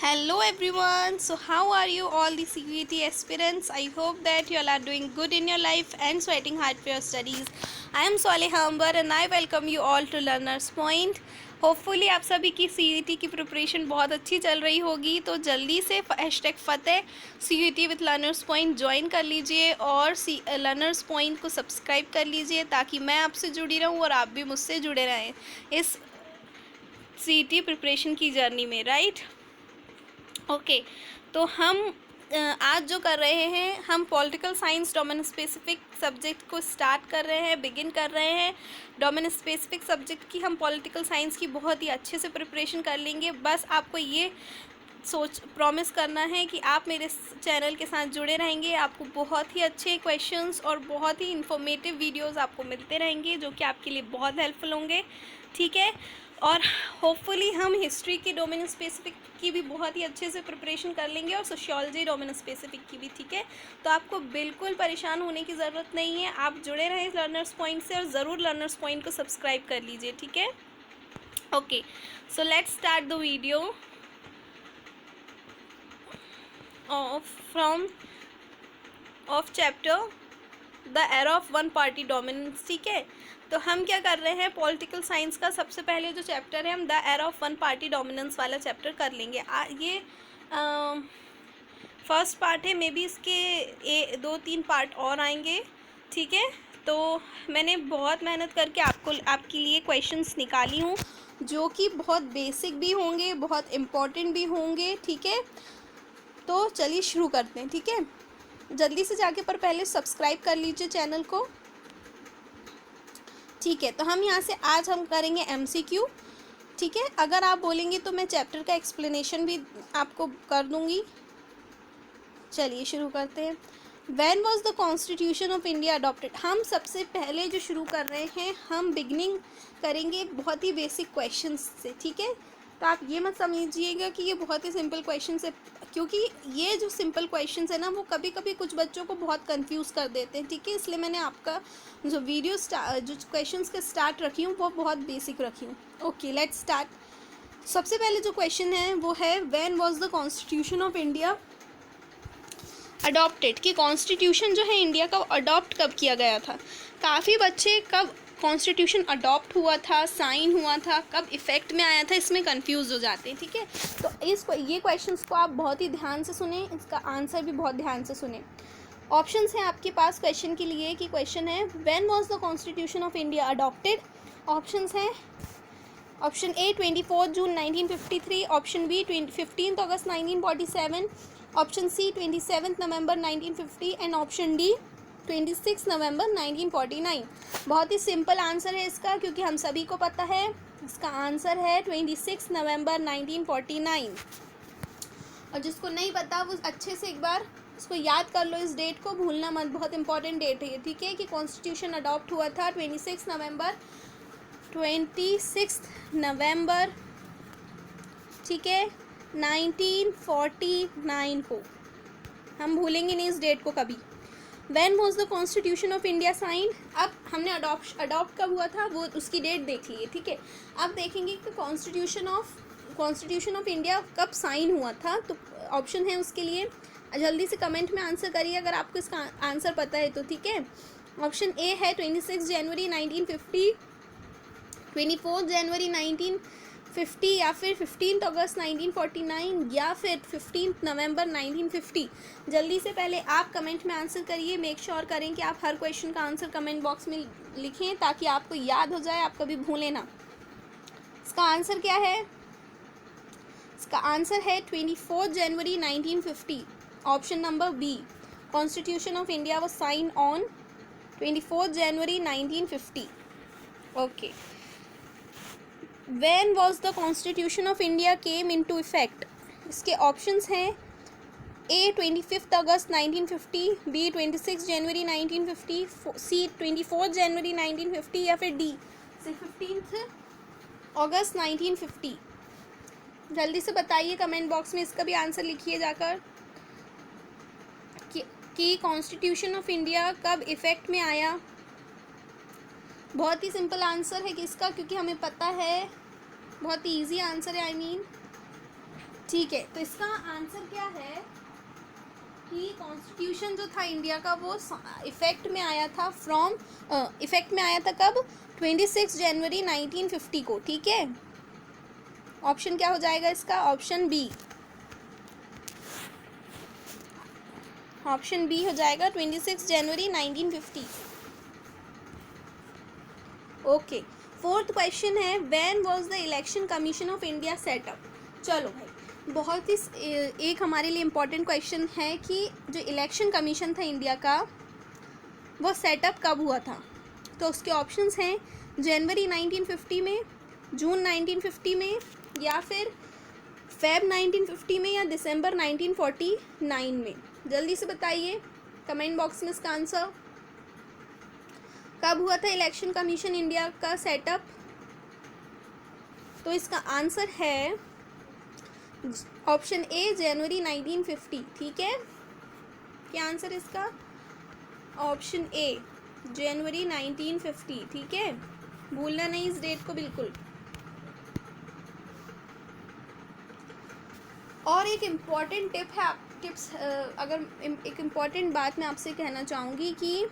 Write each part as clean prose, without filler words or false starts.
Hello everyone. So how are you all the CVT aspirants? I hope that you all are doing good in your life and sweating hard for your studies. I am Saleh Hambar and I welcome you all to Learners Point. Hopefully आप सभी की CVT की preparation बहुत अच्छी चल रही होगी, तो जल्दी से #फतेह CVT with learners point join कर लीजिए और लर्नर्स पॉइंट को सब्सक्राइब कर लीजिए ताकि मैं आपसे जुड़ी रहूं और आप भी मुझसे जुड़े रहें इस CVT प्रिपरेशन की जर्नी में, राइट। ओके तो हम आज जो कर रहे हैं, हम political science domain specific subject को स्टार्ट कर रहे हैं, बिगिन कर रहे हैं। डोमेन स्पेसिफिक सब्जेक्ट की हम पॉलिटिकल साइंस की बहुत ही अच्छे से प्रिपरेशन कर लेंगे। बस आपको ये प्रॉमिस करना है कि आप मेरे चैनल के साथ जुड़े रहेंगे। आपको बहुत ही अच्छे क्वेश्चंस और बहुत ही इंफॉर्मेटिव वीडियोस आपको मिलते रहेंगे जो कि आपके लिए बहुत हेल्पफुल होंगे, ठीक है। और होपफुली हम हिस्ट्री की डोमेन स्पेसिफिक की भी बहुत ही अच्छे से प्रिपरेशन कर लेंगे और सोशियोलॉजी डोमेन स्पेसिफिक की भी, ठीक है। तो आपको बिल्कुल परेशान होने की ज़रूरत नहीं है, आप जुड़े रहें लर्नर्स पॉइंट से और ज़रूर लर्नर्स पॉइंट को सब्सक्राइब कर लीजिए, ठीक है। Okay so let's start the video of chapter the era of one party dominance, ठीक है। तो हम क्या कर रहे हैं, पॉलिटिकल साइंस का सबसे पहले जो चैप्टर है, हम the era of one party dominance वाला चैप्टर कर लेंगे। ये फर्स्ट पार्ट है, मे बी इसके 2-3 पार्ट और आएंगे, ठीक है। तो मैंने बहुत मेहनत करके आपके लिए क्वेश्चंस निकाली हूँ जो कि बहुत बेसिक भी होंगे, बहुत इम्पोर्टेंट भी होंगे, ठीक है। तो चलिए शुरू करते हैं, ठीक है। जल्दी से जाके पर पहले सब्सक्राइब कर लीजिए चैनल को, ठीक है। तो हम यहाँ से आज हम करेंगे MCQ, ठीक है। अगर आप बोलेंगे तो मैं चैप्टर का एक्सप्लेनेशन भी आपको कर दूँगी। चलिए शुरू करते हैं। When was the Constitution of India adopted? हम सबसे पहले जो शुरू कर रहे हैं, हम बिगनिंग करेंगे बहुत ही बेसिक क्वेश्चंस से, ठीक है। तो आप ये मत समझिएगा कि ये बहुत ही सिंपल क्वेश्चन है, क्योंकि ये जो सिंपल क्वेश्चंस है ना, वो कभी कभी कुछ बच्चों को बहुत कंफ्यूज कर देते हैं, ठीक है। इसलिए मैंने आपका जो वीडियो जो क्वेश्चंस के स्टार्ट रखी हूँ वो बहुत बेसिक रखी हूँ। Okay let's start. सबसे पहले जो क्वेश्चन है वो है, when was the constitution of India adopted, कि कॉन्स्टिट्यूशन जो है इंडिया का अडॉप्ट कब किया गया था। काफ़ी बच्चे कब कॉन्स्टिट्यूशन अडॉप्ट हुआ था, साइन हुआ था, कब इफ़ेक्ट में आया था, इसमें कंफ्यूज हो जाते हैं, ठीक है। तो ये क्वेश्चंस को आप बहुत ही ध्यान से सुने, इसका आंसर भी बहुत ध्यान से सुने। ऑप्शंस हैं आपके पास क्वेश्चन के लिए, कि क्वेश्चन है when was the constitution of India adopted. Options हैं, ऑप्शन ए 24 जून 1953, ऑप्शन बी 15 अगस्त 1947, ऑप्शन सी 27 नवंबर 1950 एंड ऑप्शन डी 26 नवंबर 1949। बहुत ही सिंपल आंसर है इसका, क्योंकि हम सभी को पता है इसका आंसर है 26 नवंबर 1949। और जिसको नहीं पता वो अच्छे से एक बार इसको याद कर लो, इस डेट को भूलना मत, बहुत इंपॉर्टेंट डेट है, ठीक है। कि कॉन्स्टिट्यूशन अडॉप्ट हुआ था 26 नवंबर, ठीक है, 1949 को। हम भूलेंगे नहीं इस डेट को कभी। When was the constitution of India sign, अब हमने अडॉप्ट कब हुआ था वो उसकी डेट देख लिए, ठीक है। अब देखेंगे कि कॉन्स्टिट्यूशन ऑफ इंडिया कब साइन हुआ था। तो ऑप्शन है उसके लिए, जल्दी से कमेंट में आंसर करिए अगर आपको इसका आंसर पता है तो, ठीक है। ऑप्शन ए है 26 जनवरी 1950, 24 जनवरी 1950, या फिर 15 अगस्त 1949, या फिर 15 नवंबर 1950। जल्दी से पहले आप कमेंट में आंसर करिए। मेक श्योर करें कि आप हर क्वेश्चन का आंसर कमेंट बॉक्स में लिखें ताकि आपको याद हो जाए, आप कभी भूलें ना। इसका आंसर क्या है? इसका आंसर है 24 जनवरी 1950, option number B. Constitution of India was sign on 24 January 1950। Okay. When was the Constitution of India came into effect? इसके ऑप्शंस हैं, ए 25 अगस्त 1950, बी 26 जनवरी 1950, सी 24 जनवरी 1950, या फिर डी 15 अगस्त 1950। जल्दी से बताइए कमेंट बॉक्स में, इसका भी आंसर लिखिए जाकर कि कॉन्स्टिट्यूशन ऑफ इंडिया कब इफ़ेक्ट में आया। बहुत ही सिंपल आंसर है कि इसका, क्योंकि हमें पता है, बहुत ही ईजी आंसर है, आई मीन, ठीक है, तो इसका आंसर क्या है कि कॉन्स्टिट्यूशन जो था इंडिया का वो इफेक्ट में आया था इफेक्ट में आया था कब? 26 जनवरी 1950 को। ठीक है, ऑप्शन क्या हो जाएगा इसका? Option B. ऑप्शन बी हो जाएगा 26 जनवरी 1950। ओके, फोर्थ क्वेश्चन है when was the election commission of India setup. चलो भाई, बहुत ही एक हमारे लिए इम्पोर्टेंट क्वेश्चन है कि जो इलेक्शन कमीशन था इंडिया का वो सेटअप कब हुआ था। तो उसके ऑप्शंस हैं जनवरी 1950 में, जून 1950 में, या फिर फेब 1950 में, या दिसंबर 1949 में। जल्दी से बताइए कमेंट बॉक्स में इसका आंसर। कब हुआ था इलेक्शन कमीशन इंडिया का सेटअप? तो इसका आंसर है ऑप्शन ए जनवरी 1950। ठीक है, क्या आंसर इसका? ऑप्शन ए जनवरी 1950। ठीक है, भूलना नहीं इस डेट को बिल्कुल। और एक इम्पॉर्टेंट अगर एक इम्पॉर्टेंट बात मैं आपसे कहना चाहूँगी कि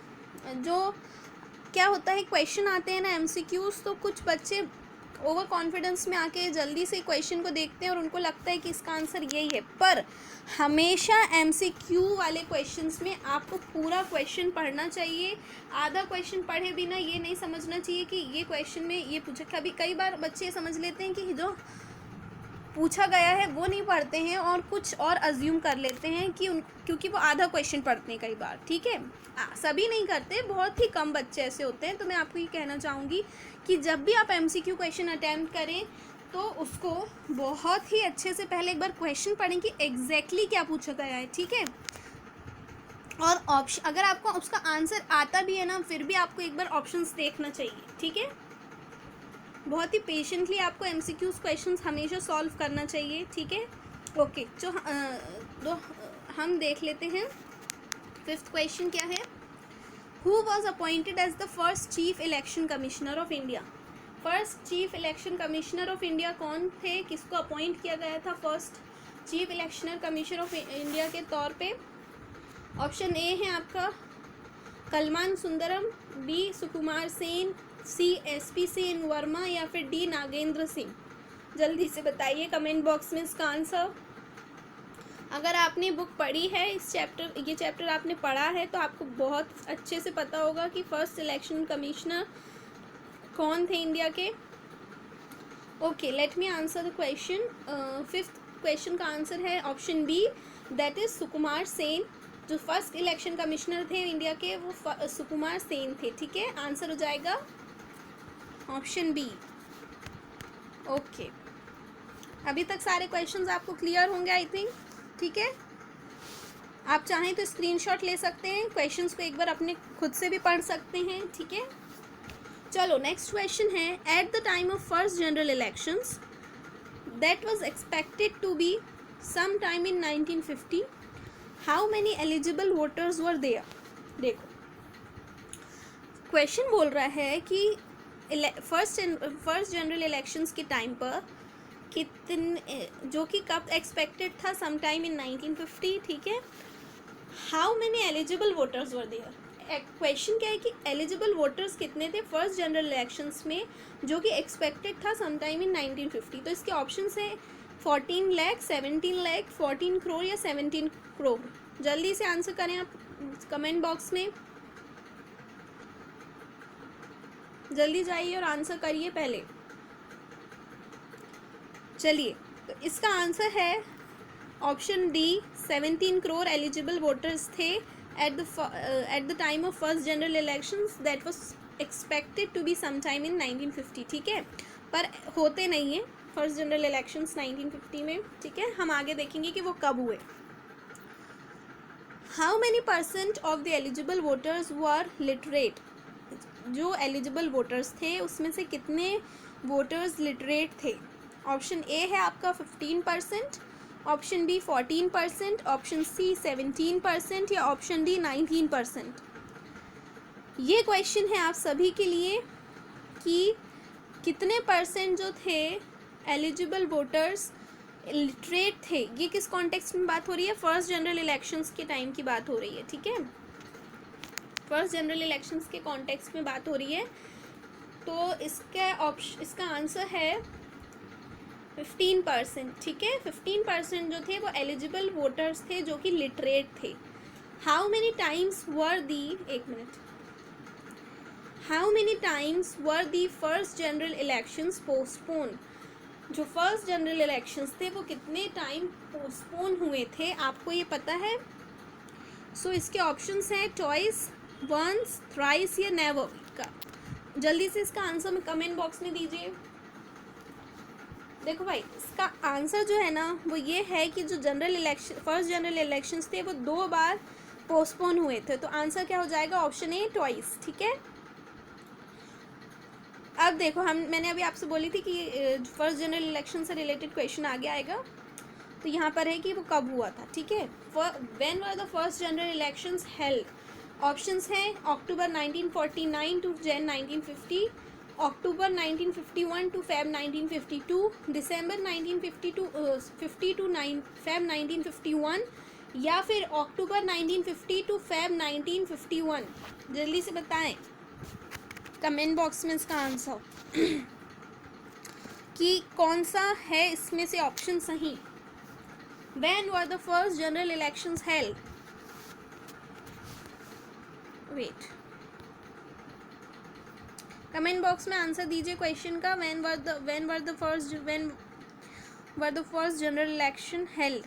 जो क्या होता है, क्वेश्चन आते हैं ना एमसीक्यूज, तो कुछ बच्चे ओवर कॉन्फिडेंस में आके जल्दी से क्वेश्चन को देखते हैं और उनको लगता है कि इसका आंसर यही है। पर हमेशा एमसीक्यू वाले क्वेश्चंस में आपको पूरा क्वेश्चन पढ़ना चाहिए। आधा क्वेश्चन पढ़े बिना ये नहीं समझना चाहिए कि ये क्वेश्चन में ये पूछा। कई बार बच्चे समझ लेते हैं कि जो पूछा गया है वो नहीं पढ़ते हैं और कुछ और अज्यूम कर लेते हैं कि क्योंकि वो आधा क्वेश्चन पढ़ते हैं कई बार। ठीक है, सभी नहीं करते, बहुत ही कम बच्चे ऐसे होते हैं। तो मैं आपको ये कहना चाहूँगी कि जब भी आप एमसीक्यू क्वेश्चन अटैम्प्ट करें तो उसको बहुत ही अच्छे से पहले एक बार क्वेश्चन पढ़ें कि एग्जैक्टली क्या पूछा गया है। ठीक है, और ऑप्शन अगर आपको उसका आंसर आता भी है ना, फिर भी आपको एक बार ऑप्शंस देखना चाहिए। ठीक है, बहुत ही पेशेंटली आपको एमसीक्यूज क्वेश्चंस हमेशा सॉल्व करना चाहिए। ठीक है, ओके, तो हम देख लेते हैं फिफ्थ क्वेश्चन क्या है। Who was appointed as the first chief election commissioner of India. First chief election commissioner of India कौन थे? किसको अपॉइंट किया गया था first chief election commissioner of India के तौर पे? ऑप्शन ए है आपका कलमान Sundaram, B Sukumar Sen, C SP Sen Verma, या फिर डी नागेंद्र सिंह। जल्दी से बताइए कमेंट बॉक्स में इसका आंसर। अगर आपने बुक पढ़ी है ये चैप्टर आपने पढ़ा है तो आपको बहुत अच्छे से पता होगा कि फर्स्ट इलेक्शन कमिश्नर कौन थे इंडिया के। Okay, let me answer the question. Fifth question का आंसर है option B, that is Sukumar Sen. जो फर्स्ट इलेक्शन कमिश्नर थे इंडिया के वो सुकुमार सेन थे। ठीक है, आंसर हो जाएगा ऑप्शन बी। ओके, अभी तक सारे क्वेश्चंस आपको क्लियर होंगे आई थिंक। ठीक है, आप चाहें तो स्क्रीनशॉट ले सकते हैं, क्वेश्चंस को एक बार अपने खुद से भी पढ़ सकते हैं। ठीक है, चलो नेक्स्ट क्वेश्चन है at the time of first general elections that was expected to be some time in 1950 how many eligible voters were there. देखो क्वेश्चन बोल रहा है कि फर्स्ट जनरल इलेक्शंस के टाइम पर कितने, जो कि कब एक्सपेक्टेड था, सम टाइम इन 1950। ठीक है, how many eligible voters were there. Question क्या है कि एलिजिबल वोटर्स कितने थे फर्स्ट जनरल इलेक्शंस में जो कि एक्सपेक्टेड था सम टाइम इन 1950। तो इसके ऑप्शंस है 14 लाख, 17 लाख, 14 करोड़ या 17 करोड़। जल्दी से आंसर करें आप कमेंट बॉक्स में, जल्दी जाइए और आंसर करिए पहले। चलिए, तो इसका आंसर है option D, 17 crore eligible voters थे at the time of first general elections that was expected to be some time in 1950। ठीक है, पर होते नहीं हैं फर्स्ट जनरल इलेक्शंस 1950 में। ठीक है, हम आगे देखेंगे कि वो कब हुए। How many percent of the eligible voters were literate. जो एलिजिबल वोटर्स थे उसमें से कितने वोटर्स लिटरेट थे? ऑप्शन ए है आपका 15%, ऑप्शन बी 14%, ऑप्शन सी 17% या ऑप्शन डी 19%। ये क्वेश्चन है आप सभी के लिए कि कितने परसेंट जो थे एलिजिबल वोटर्स इलिटरेट थे, ये किस कॉन्टेक्स्ट में बात हो रही है? फर्स्ट जनरल इलेक्शंस के टाइम की बात हो रही है, ठीक है, फर्स्ट जनरल इलेक्शंस के कॉन्टेक्स्ट में बात हो रही है। तो इसका आंसर है 15%, ठीक है, 15% जो थे वो एलिजिबल वोटर्स थे जो कि लिटरेट थे। How many times were the first general elections postpone? जो फर्स्ट जनरल इलेक्शंस थे वो कितने टाइम पोस्टपोन हुए थे, आपको ये पता है? सो इसके ऑप्शंस हैं ट्वाइस, वंस, थ्राइस या नेवर का। जल्दी से इसका आंसर में कमेंट बॉक्स में दीजिए। देखो भाई, इसका आंसर जो है ना वो ये है कि जो फर्स्ट जनरल इलेक्शंस थे वो 2 बार पोस्टपोन हुए थे। तो आंसर क्या हो जाएगा? ऑप्शन ए ट्वाइस, ठीक है। अब देखो, मैंने अभी आपसे बोली थी कि फर्स्ट जनरल इलेक्शन से रिलेटेड क्वेश्चन आगे आएगा, तो यहाँ पर है कि वो कब हुआ था, ठीक है। When were the first general elections held? Options हैं October 1949 to Jan 1950, October 1951 to Feb 1952, December 1950 to Feb 1951, या फिर अक्टूबर 1950 टू फेब 1951। जल्दी से बताएं कमेंट बॉक्स में इसका आंसर कि कौन सा है इसमें से ऑप्शन सही। When were the first general elections held? Wait. Comment box में आंसर दीजिए क्वेश्चन का। when were the first general election held?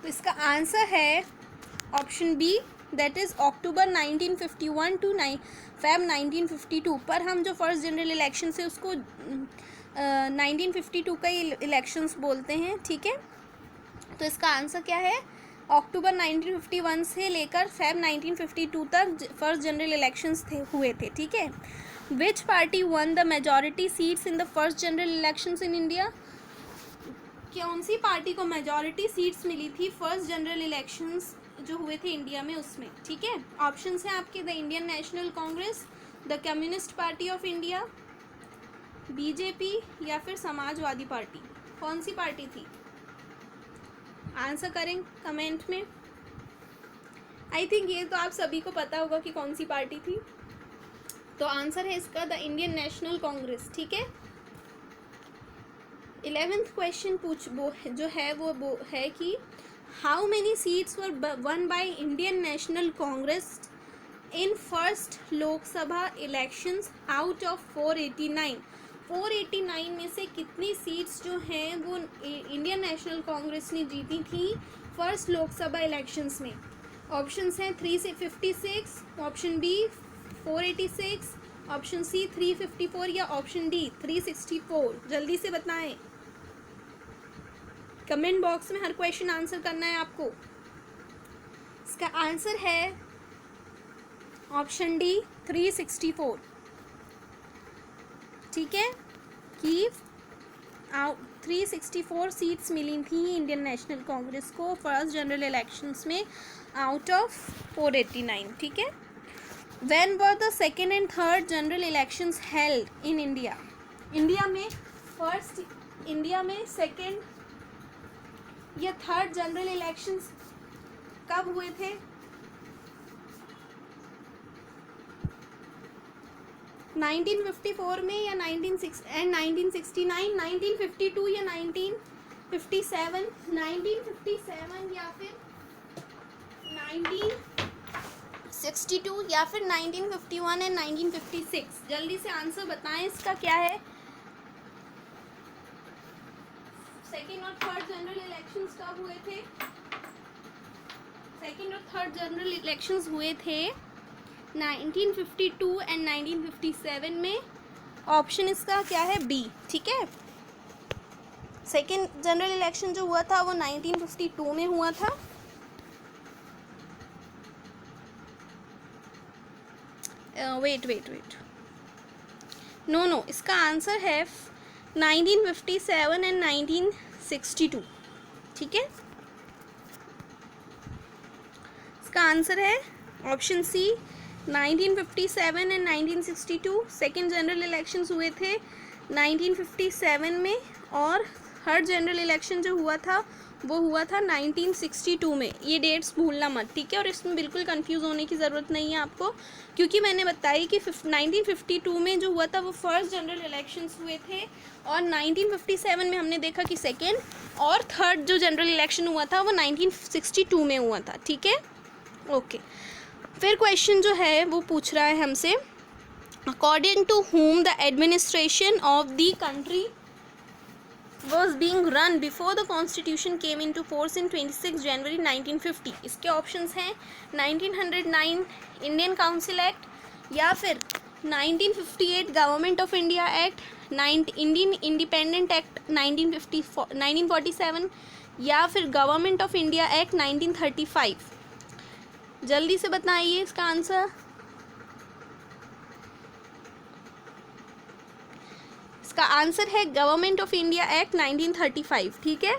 तो इसका आंसर है option B, that is October 1951 to Feb 1952। पर हम जो फर्स्ट जनरल इलेक्शन है उसको 1952 का ही इलेक्शंस बोलते हैं, ठीक है। तो इसका आंसर क्या है? अक्टूबर 1951 से लेकर फेब 1952 तक फर्स्ट जनरल इलेक्शंस हुए थे, ठीक है। विच party one the majority seats in the first general elections in India? कौन सी पार्टी को मेजॉरिटी सीट्स मिली थी फर्स्ट जनरल इलेक्शंस जो हुए थे इंडिया में उसमें, ठीक है। ऑप्शंस हैं आपके the Indian national Congress, the communist party of India, BJP या फिर समाजवादी पार्टी। कौन सी पार्टी थी? आंसर करें कमेंट में। आई थिंक ये तो आप सभी को पता होगा कि कौन सी पार्टी थी। तो आंसर है इसका द इंडियन नेशनल कांग्रेस, ठीक है। 11th क्वेश्चन जो है वो है कि how many seats were one by Indian national Congress in first Lok Sabha elections out of 489? 489 में से कितनी सीट्स जो हैं वो इंडियन नेशनल कांग्रेस ने जीती थी फर्स्ट लोकसभा इलेक्शंस में? ऑप्शंस हैं 356, ऑप्शन बी 486, ऑप्शन सी 354 या ऑप्शन डी 364। जल्दी से बताएं, कमेंट बॉक्स में हर क्वेश्चन आंसर करना है आपको। इसका आंसर है ऑप्शन डी 364, ठीक है, कि 364 सीट्स मिली थी इंडियन नेशनल कांग्रेस को फर्स्ट जनरल इलेक्शंस में आउट ऑफ 489, ठीक है। When were the second and third general elections held in India? India में सेकेंड या थर्ड जनरल इलेक्शंस कब हुए थे? नाइनटीन 1954 में या 1969, 1952 या 1957, 1957 या फिर 1962 या फिर 1951 एंड 1956। जल्दी से आंसर बताएं इसका क्या है। सेकेंड और थर्ड जनरल इलेक्शंस कब हुए थे? सेकेंड और थर्ड जनरल इलेक्शंस हुए थे 1952 एंड 1957 में। ऑप्शन इसका क्या है? बी, ठीक है। सेकेंड जनरल इलेक्शन जो हुआ था वो 1952 में हुआ था। वेट नो, इसका आंसर है 1957 एंड 1962, ठीक है। इसका आंसर है option C 1957 and 1962। Second general elections हुए थे 1957 में, और थर्ड जनरल इलेक्शन जो हुआ था वो हुआ था 1962 में। ये डेट्स भूलना मत, ठीक है। और इसमें बिल्कुल कंफ्यूज होने की ज़रूरत नहीं है आपको, क्योंकि मैंने बताई कि 1952 में जो हुआ था वो फर्स्ट जनरल इलेक्शंस हुए थे, और 1957 में हमने देखा कि सेकेंड और थर्ड जो जनरल इलेक्शन हुआ था वो 1962 में हुआ था, ठीक है। ओके, फिर क्वेश्चन जो है वो पूछ रहा है हमसे, according to whom the administration of the country was being run before the constitution came into force in 26 January 1950। इसके ऑप्शंस हैं 1909 इंडियन काउंसिल एक्ट, या फिर 1958 government of India act, Indian independent act 1947, या फिर गवर्नमेंट ऑफ इंडिया एक्ट 1935। जल्दी से बताइए इसका आंसर। इसका आंसर है गवर्नमेंट ऑफ इंडिया एक्ट 1935, ठीक है।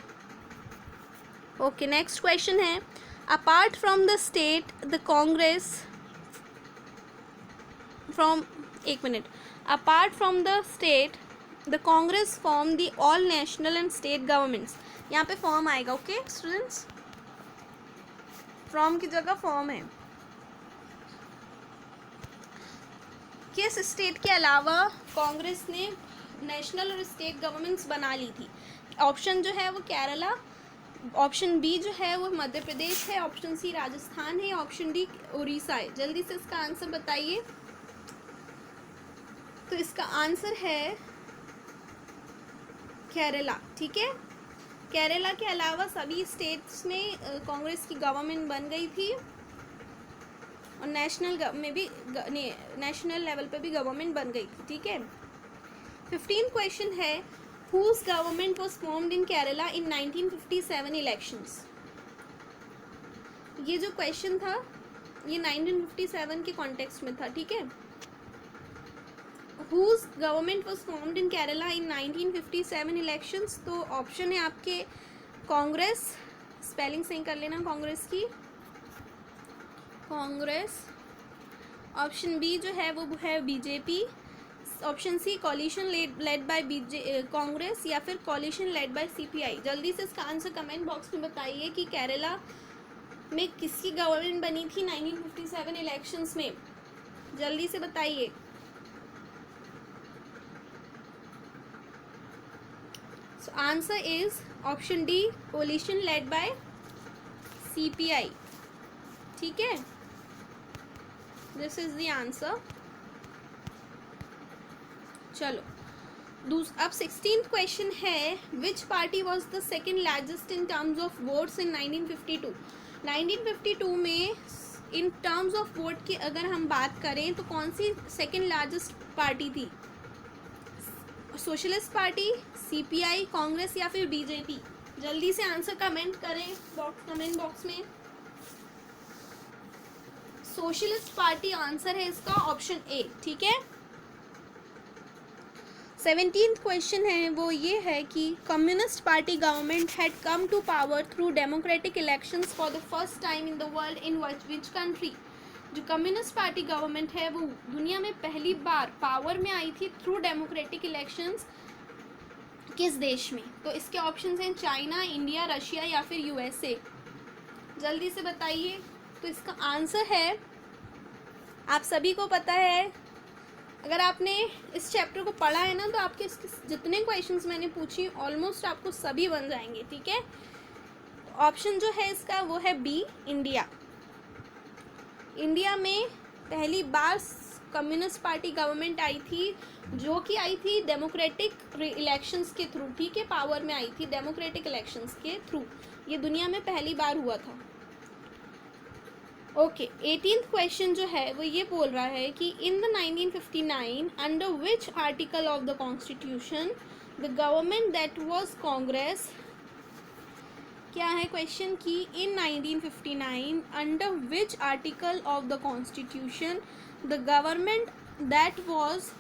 ओके, नेक्स्ट क्वेश्चन है, apart from the state the Congress from एक minute apart from the state the Congress form the all national and state governments. यहाँ पे फॉर्म आएगा, ओके स्टूडेंट्स, फ्रॉम की जगह फॉर्म है। किस स्टेट के अलावा कांग्रेस ने नेशनल और स्टेट गवर्नमेंट्स बना ली थी? ऑप्शन जो है वो केरला, ऑप्शन बी जो है वो मध्य प्रदेश है, ऑप्शन सी राजस्थान है, ऑप्शन डी उड़ीसा है। जल्दी से इसका आंसर बताइए। तो इसका आंसर है केरला, ठीक है। केरला के अलावा सभी स्टेट्स में कांग्रेस की गवर्नमेंट बन गई थी, और नेशनल में भी नेशनल लेवल पे भी गवर्नमेंट बन गई थी, ठीक है। 15 क्वेश्चन है, whose government was formed in Kerala in 1957 elections. ये जो क्वेश्चन था ये 1957 के कॉन्टेक्स्ट में था, ठीक है। Whose government was formed in Kerala in 1957 elections. तो ऑप्शन है आपके कांग्रेस, स्पेलिंग सही कर लेना कांग्रेस की, कांग्रेस। ऑप्शन बी जो है वो है BJP, option C coalition led by Congress, या फिर कॉलिशन लेड बाय सीपीआई। जल्दी से इसका आंसर कमेंट बॉक्स में बताइए कि केरला में किसकी गवर्नमेंट बनी थी 1957 इलेक्शंस में। जल्दी से बताइए। So answer is option D coalition led bye CPI, ठीक है। This is the answer. चलो अब 16th क्वेश्चन है, विच party was the second largest in terms of votes in 1952। 1952 में इन टर्म्स ऑफ वोट की अगर हम बात करें तो कौन सी सेकेंड लार्जेस्ट पार्टी थी? सोशलिस्ट पार्टी, सीपीआई, कांग्रेस, या फिर बीजेपी? जल्दी से आंसर कमेंट करें कमेंट बॉक्स में। सोशलिस्ट पार्टी आंसर है इसका, ऑप्शन ए, ठीक है। 17th क्वेश्चन है वो ये है कि communist party government had come to power through democratic elections for the first time in the world in which country. जो कम्युनिस्ट पार्टी गवर्नमेंट है वो दुनिया में पहली बार पावर में आई थी थ्रू डेमोक्रेटिक इलेक्शंस, किस देश में? तो इसके ऑप्शंस हैं चाइना, इंडिया, रशिया, या फिर यूएसए। जल्दी से बताइए। तो इसका आंसर है, आप सभी को पता है, अगर आपने इस चैप्टर को पढ़ा है ना तो आपके इसके जितने क्वेश्चंस मैंने पूछी ऑलमोस्ट आपको सभी बन जाएंगे, ठीक है। ऑप्शन जो है इसका वो है बी, इंडिया। इंडिया में पहली बार कम्युनिस्ट पार्टी गवर्नमेंट आई थी, जो कि आई थी डेमोक्रेटिक इलेक्शंस के थ्रू, ठीक है। पावर में आई थी डेमोक्रेटिक इलेक्शंस के थ्रू, ये दुनिया में पहली बार हुआ था। ओके, 18th क्वेश्चन जो है वो ये बोल रहा है कि in the 1959 under which article of the constitution the government that was Congress. क्या है क्वेश्चन कि in 1959 under which article of the constitution the government that was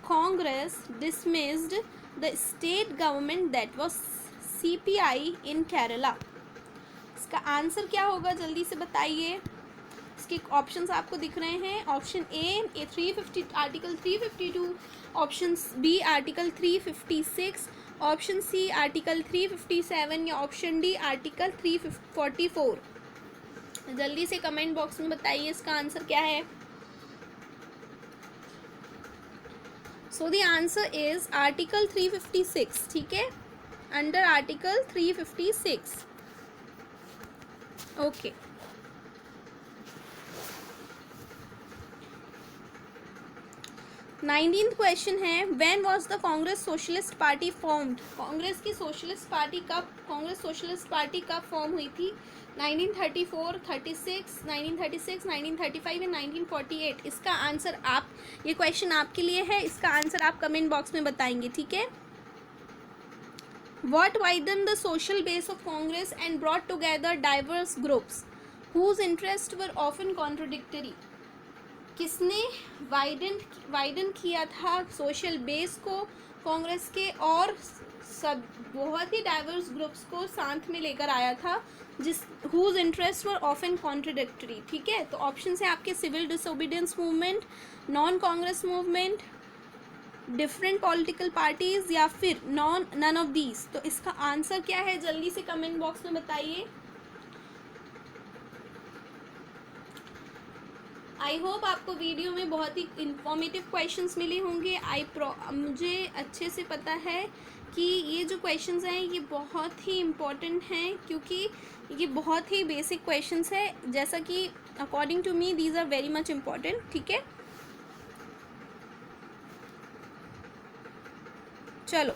Congress dismissed the state government that was CPI in Kerala. इसका answer क्या होगा? जल्दी से बताइए। इसके ऑप्शंस आपको दिख रहे हैं। Option A 350 article 352, option B article 356, option C article 357 या ऑप्शन डी आर्टिकल 344। जल्दी से कमेंट बॉक्स में बताइए इसका आंसर क्या है। So the answer is article 356, ठीक है, under article 356। Okay, 19th question है, when was the Congress socialist party formed. Congress socialist party कब फॉर्म हुई थी? 1934, 36, 1936, 1935 या 1948। इसका आंसर आप, ये क्वेश्चन आपके लिए है, इसका आंसर आप कमेंट बॉक्स में बताएंगे, ठीक है। What widened the social base of Congress and brought together diverse groups whose interests were often contradictory? किसने वाइडन किया था सोशल बेस को कांग्रेस के, और सब बहुत ही डाइवर्स ग्रुप्स को साथ में लेकर आया था, जिस whose interest were often contradictory, ठीक है। तो ऑप्शन है आपके civil disobedience movement, non Congress movement, different political parties या फिर नन ऑफ दीज। तो इसका आंसर क्या है, जल्दी से कमेंट बॉक्स में बताइए। आई होप आपको वीडियो में बहुत ही इंफॉर्मेटिव क्वेश्चंस मिले होंगे। मुझे अच्छे से पता है कि ये जो क्वेश्चंस हैं ये बहुत ही इम्पोर्टेंट हैं, क्योंकि ये बहुत ही बेसिक क्वेश्चंस है, जैसा कि according to me these are very much important, ठीक है। चलो,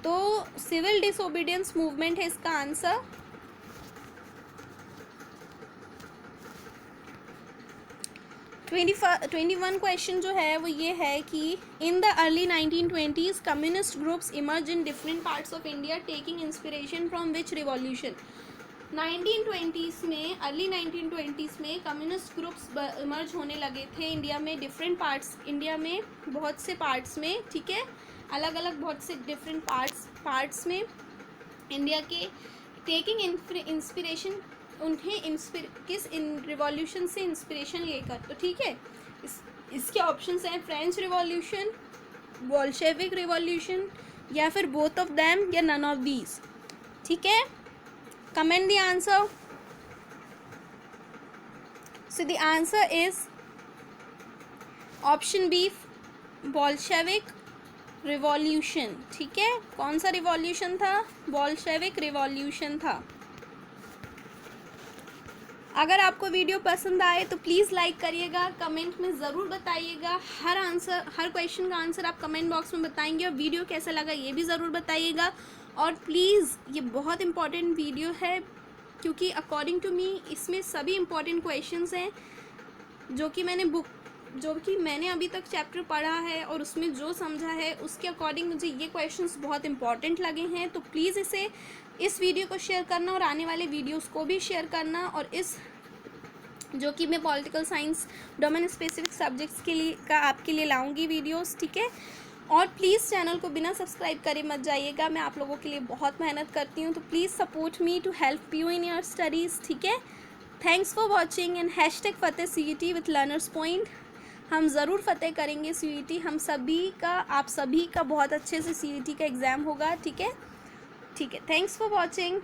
तो सिविल डिसोबीडियंस मूवमेंट है इसका आंसर। 21 क्वेश्चन जो है वो ये है कि in the early 1920s communist groups emerge in different parts of India taking inspiration from which revolution. 1920s में, अर्ली 1920s में कम्युनिस्ट ग्रुप्स इमर्ज होने लगे थे इंडिया में, डिफरेंट पार्ट्स, इंडिया में बहुत से पार्ट्स में, ठीक है, अलग अलग बहुत से डिफरेंट पार्ट्स में इंडिया के, टेकिंग इंस्पिरेशन, उन्हें किस रिवॉल्यूशन से इंस्पिरेशन लेकर। तो ठीक है, इसके ऑप्शंस हैं फ्रेंच रिवॉल्यूशन, बोल्शेविक रिवॉल्यूशन, या फिर बोथ ऑफ देम या नन ऑफ दीज, ठीक है। Comment the answer. So the answer is option B, Bolshevik revolution, ठीक है। कौन सा रिवॉल्यूशन था? बोल्शेविक रिवॉल्यूशन था। अगर आपको वीडियो पसंद आए तो प्लीज़ लाइक करिएगा, कमेंट में ज़रूर बताइएगा। हर क्वेश्चन का आंसर आप कमेंट बॉक्स में बताएंगे, और वीडियो कैसा लगा ये भी ज़रूर बताइएगा। और प्लीज़, ये बहुत इंपॉर्टेंट वीडियो है, क्योंकि अकॉर्डिंग टू मी इसमें सभी इंपॉर्टेंट क्वेश्चंस हैं जो कि मैंने अभी तक चैप्टर पढ़ा है और उसमें जो समझा है उसके अकॉर्डिंग मुझे ये क्वेश्चंस बहुत इंपॉर्टेंट लगे हैं। तो प्लीज़ इस वीडियो को शेयर करना और आने वाले वीडियोस को भी शेयर करना, और इस जो कि मैं political science domain specific subjects के लिए आपके लिए लाऊंगी वीडियोस, ठीक है। और प्लीज़ चैनल को बिना सब्सक्राइब करे मत जाइएगा, मैं आप लोगों के लिए बहुत मेहनत करती हूँ। तो please support me to help you in your studies, ठीक है। Thanks for watching and #Fateh CUET with learners point. हम ज़रूर फतेह करेंगे CUET, आप सभी का बहुत अच्छे से CUET का एग्ज़ाम होगा, ठीक है। Thanks for watching.